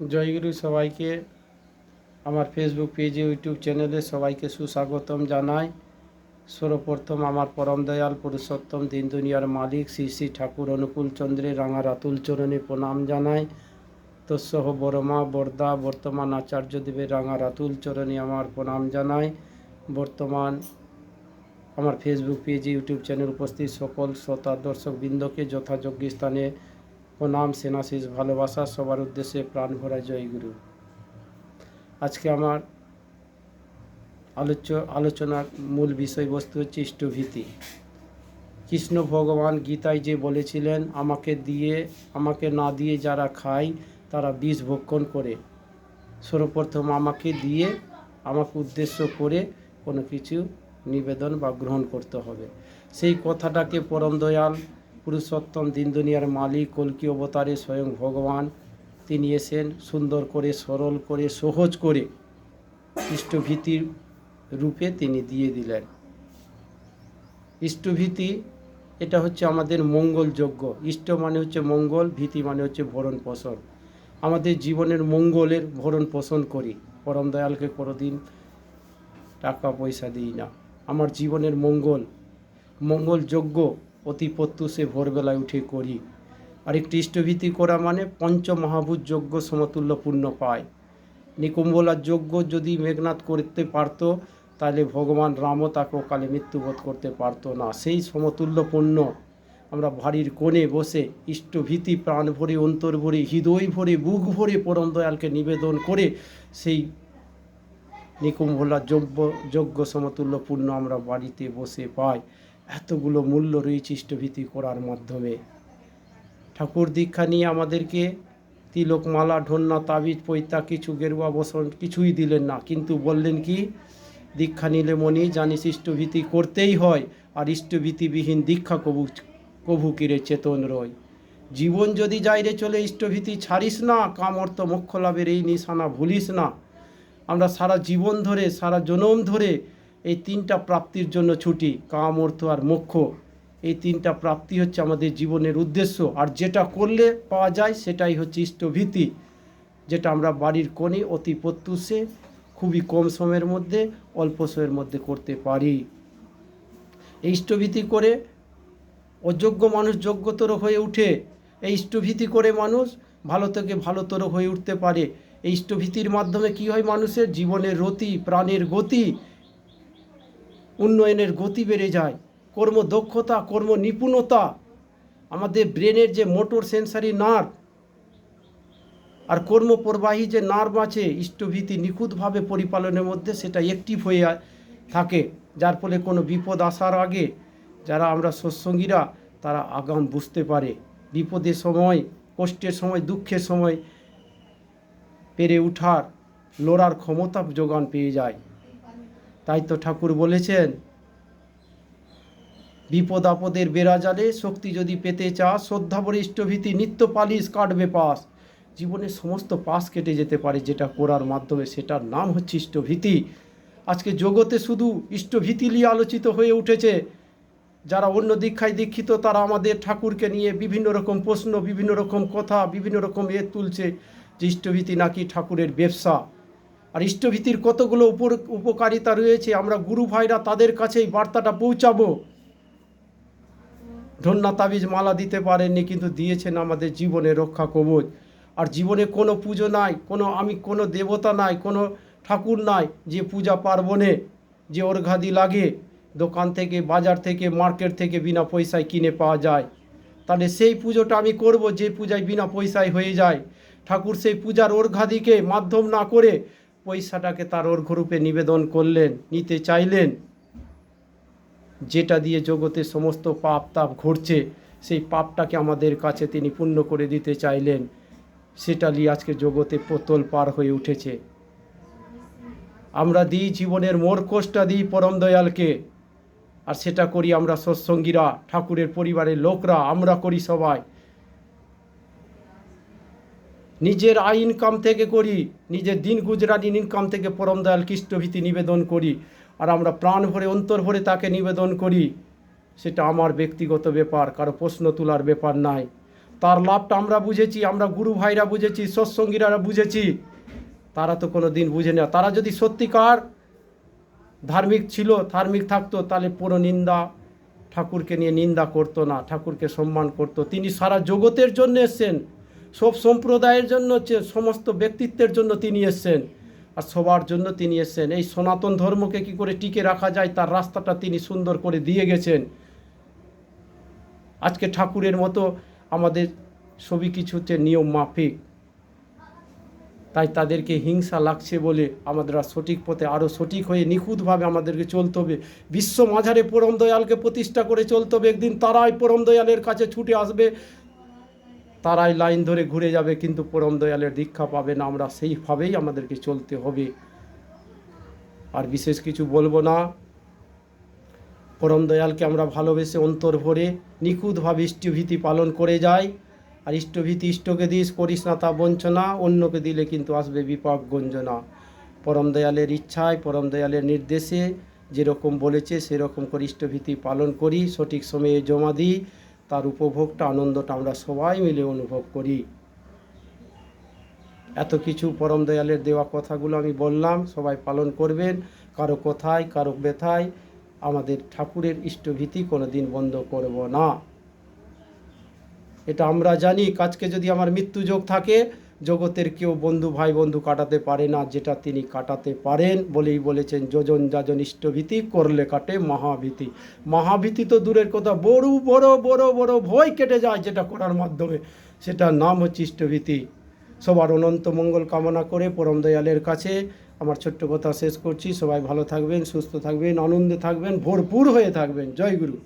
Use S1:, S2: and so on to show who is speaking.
S1: জয়গুরু সবাইকে আমার ফেসবুক পেজে ইউটিউব চ্যানেলে সবাইকে সুস্বাগতম জানাই। সর্বপ্রথম আমার পরম দয়াল পুরুষোত্তম দিন দুনিয়ার মালিক শ্রী শ্রী ঠাকুর অনুকূল চন্দ্রের রাঙা রাতুল চরণে প্রণাম জানাই। তৎসহ বড়মা বর্দা বর্তমান আচার্যদেবের রাঙা রাতুল চরণে আমার প্রণাম জানাই। বর্তমান আমার ফেসবুক পেজে ইউটিউব চ্যানেল উপস্থিত সকল শ্রোতা দর্শক বৃন্দকে যথাযোগ্য স্থানে প্রণাম সেনাশিস ভালোবাসা, সবার উদ্দেশ্যে প্রাণ ভরা জয়গুরু। আজকে আমার আলোচনার মূল বিষয়বস্তু হচ্ছে ইষ্টভীতি। কৃষ্ণ ভগবান গীতায় যে বলেছিলেন, আমাকে না দিয়ে যারা খায় তারা বিষ ভক্ষণ করে। সর্বপ্রথম আমাকে দিয়ে, আমাকে উদ্দেশ্য করে কোনো কিছু নিবেদন বা গ্রহণ করতে হবে। সেই কথাটাকে পরম দয়াল পুরুষোত্তম দিন দুনিয়ার মালিক কল্কি অবতারে স্বয়ং ভগবান তিনি এসেন সুন্দর করে, সরল করে, সহজ করে ইষ্টভীতির রূপে তিনি দিয়ে দিলেন। ইষ্টভীতি এটা হচ্ছে আমাদের মঙ্গল যজ্ঞ। ইষ্ট মানে হচ্ছে মঙ্গল, ভীতি মানে হচ্ছে ভরণ পোষণ। আমাদের জীবনের মঙ্গলের ভরণ পোষণ করি। পরম দয়ালকে কোনোদিন টাকা পয়সা দিই না। আমার জীবনের মঙ্গল যজ্ঞ অতি প্রত্যুষে ভোরবেলায় উঠে করি। আর একটি ইষ্টভীতি করা মানে পঞ্চমহাভূত যজ্ঞ সমতুল্য পুণ্য পায়। নিকুম্ভলার যজ্ঞ যদি মেঘনাদ করতে পারত, তাহলে ভগবান রামও তাকে অকালে মৃত্যুবোধ করতে পারতো না। সেই সমতুল্য পুণ্য আমরা বাড়ির কোণে বসে ইষ্টভীতি প্রাণ ভরে, অন্তর ভরে, হৃদয় ভরে, বুক ভরে পরম দয়ালকে নিবেদন করে সেই নিকুম্ভলার যজ্ঞ সমতুল্য পুণ্য আমরা বাড়িতে বসে পাই। এতগুলো মূল্য রয়েছে ইষ্টভীতি করার মাধ্যমে। ঠাকুর দীক্ষা নিয়ে আমাদেরকে তিলক, মালা, ঢন্না, তাবিজ, পৈতা, কিছু গেরুয়া বসন কিছুই দিলেন না, কিন্তু বললেন কি, দীক্ষা নিলে মনি জানিস ইষ্টভীতি করতেই হয়, আর ইষ্টভীতিবিহীন দীক্ষা কভু কিরে চেতন রয়। জীবন যদি যাইরে চলে ইষ্টভীতি ছাড়িস না, কাম অর্থ মোক্ষ লাভের এই নিশানা ভুলিস না। আমরা সারা জীবন ধরে, সারা জনম ধরে এই তিনটা প্রাপ্তির জন্য ছুটি, কাম, অর্থ আর মোক্ষ। এই তিনটা প্রাপ্তি হচ্ছে আমাদের জীবনের উদ্দেশ্য। আর যেটা করলে পাওয়া যায় সেটাই হচ্ছে ইষ্টভীতি, যেটা আমরা বাড়ির কোণে অতি প্রত্যুষে খুবই কম সময়ের মধ্যে, অল্প সময়ের মধ্যে করতে পারি। এই ইষ্টভীতি করে অযোগ্য মানুষ যোগ্যতর হয়ে উঠে। এই ইষ্টভীতি করে মানুষ ভালো থেকে ভালোতর হয়ে উঠতে পারে। এই ইষ্টভীতির মাধ্যমে কি হয়, মানুষের জীবনের রতি, প্রাণের গতি, উন্নয়নের গতি বেড়ে যায়। কর্মদক্ষতা, কর্ম নিপুণতা, আমাদের ব্রেনের যে মোটর সেন্সারি নার্ভ আর কর্মপ্রবাহী যে নার্ভ আছে, ইষ্টভীতি নিখুঁতভাবে পরিপালনের মধ্যে সেটা অ্যাক্টিভ হয়ে থাকে, যার ফলে কোনো বিপদ আসার আগে যারা আমরা সৎসঙ্গীরা তারা আগাম বুঝতে পারে। বিপদের সময়, কষ্টের সময়, দুঃখের সময় পেরে উঠার, লড়ার ক্ষমতা যোগান পেয়ে যায়। তাই তো ঠাকুর বলেছেন, বিপদ আপদের বেড়া জালে শক্তি যদি পেতে চাস, শ্রদ্ধাভরে ইষ্টভীতি নিত্য পালিশ কাটবে পাস। জীবনের সমস্ত পাস কেটে যেতে পারে যেটা করার মাধ্যমে, সেটার নাম হচ্ছে ইষ্টভীতি। আজকে জগতে শুধু ইষ্টভীতি নিয়ে আলোচিত হয়ে উঠেছে। যারা অন্য দীক্ষায় দীক্ষিত তারা আমাদের ঠাকুরকে নিয়ে বিভিন্ন রকম প্রশ্ন, বিভিন্ন রকম কথা, বিভিন্ন রকম তুলছে যে ইষ্টভীতি নাকি ঠাকুরের ব্যবসা। আর ইষ্টভীতির কতগুলো উপকারিতা রয়েছে, আমরা গুরু ভাইরা তাদের কাছেই বার্তাটা পৌঁছাবো। ঢন্না, তাবিজ, মালা দিতে পারেননি, কিন্তু দিয়েছেন আমাদের জীবনে রক্ষা কবচ। আর জীবনে কোনো পুজো নাই, কোনো দেবতা নাই, কোনো ঠাকুর নাই যে পূজা পার্বণে যে অর্ঘাদি লাগে দোকান থেকে, বাজার থেকে, মার্কেট থেকে বিনা পয়সায় কিনে পাওয়া যায়। তাহলে সেই পুজোটা আমি করব যে পূজায় বিনা পয়সায় হয়ে যায়। ঠাকুর সেই পূজার অর্ঘাদিকে মাধ্যম না করে পয়সাটাকে তার অর্ঘ্যরূপে নিবেদন করলেন, নিতে চাইলেন, যেটা দিয়ে জগতে সমস্ত পাপ তাপ ঘটছে সেই পাপটাকে আমাদের কাছে তিনি পূর্ণ করে দিতে চাইলেন। সেটা নিয়ে আজকে জগতে পোতল পার হয়ে উঠেছে। আমরা দিই জীবনের মোর কষ্টটা দিই পরম দয়ালকে, আর সেটা করি আমরা সৎসঙ্গীরা, ঠাকুরের পরিবারের লোকরা, আমরা করি সবাই। নিজের আয় ইনকাম থেকে করি, নিজের দিন গুজরাটির ইনকাম থেকে পরম দয়ালকে ইষ্টভীতি নিবেদন করি। আর আমরা প্রাণ ভরে, অন্তর ভরে তাকে নিবেদন করি। সেটা আমার ব্যক্তিগত ব্যাপার, কারো প্রশ্ন তোলার ব্যাপার নাই। তার লাভটা আমরা বুঝেছি, আমরা গুরু ভাইরা বুঝেছি, সৎসঙ্গীরা বুঝেছি, তারা তো কোনো দিন বুঝে না। তারা যদি সত্যিকার ধার্মিক ছিল, ধার্মিক থাকতো, তাহলে পুরো নিন্দা, ঠাকুরকে নিয়ে নিন্দা করতো না, ঠাকুরকে সম্মান করতো। তিনি সারা জগতের জন্য এসছেন, সব সম্প্রদায়ের জন্য, সমস্ত ব্যক্তিত্বের জন্য তিনি এসছেন, আর সবার জন্য তিনি এসছেন। এই সনাতন ধর্মকে কি করে টিকে রাখা যায় তার রাস্তাটা তিনি সুন্দর করে দিয়ে গেছেন। আজকে ঠাকুরের মতো আমাদের সবই কিছু হচ্ছে নিয়ম মাফিক, তাই তাদেরকে হিংসা লাগছে বলে আমাদের সঠিক পথে আরও সঠিক হয়ে নিখুঁতভাবে আমাদেরকে চলতে হবে। বিশ্ব মাঝারে পরম দয়ালকে প্রতিষ্ঠা করে চলতে হবে। একদিন তারাই পরম দয়ালের কাছে ছুটে আসবে, তারাই লাইন ধরে ঘুরে যাবে, কিন্তু পরম দয়ালের দীক্ষা পাবে না। আমরা সেইভাবেই আমাদেরকে চলতে হবে। আর বিশেষ কিছু বলবো না। পরম দয়ালকে আমরা ভালোবেসে অন্তর ভরে নিখুঁতভাবে ইষ্টভীতি পালন করে যাই। আর ইষ্টভীতি ইষ্টকে দিস, করিস না তা বঞ্চনা, অন্যকে দিলে কিন্তু আসবে বিপাক গঞ্জনা। পরম দয়ালের ইচ্ছায়, পরম দয়ালের নির্দেশে যেরকম বলেছে সেরকম করে ইষ্টভীতি পালন করি, সঠিক সময়ে জমা দিই, তার উপভোগটা, আনন্দটা আমরা সবাই মিলে অনুভব করি। এত কিছু পরম দয়ালের দেওয়া কথাগুলো আমি বললাম, সবাই পালন করবেন। কারো কথায়, কারো ব্যথায় আমাদের ঠাকুরের ইষ্টভীতি কোনো দিন বন্ধ করব না। এটা আমরা জানি। আজকে যদি আমার মৃত্যু যোগ থাকে, জগতের কেউ বন্ধু, ভাই বন্ধু কাটাতে পারে না, যেটা তিনি কাটাতে পারেন বলেই বলেছেন, যোজন যাজন ইষ্টভীতি করলে কাটে মহাভীতি। মহাভীতি তো দূরের কথা, বড় বড় বড় বড় ভয় কেটে যায় যেটা করার মাধ্যমে, সেটার নাম হচ্ছে ইষ্টভীতি। সবার অনন্ত মঙ্গল কামনা করে পরম দয়ালের কাছে আমার ছোট্ট কথা শেষ করছি। সবাই ভালো থাকবেন, সুস্থ থাকবেন, আনন্দে থাকবেন, ভরপুর হয়ে থাকবেন। জয় গুরু।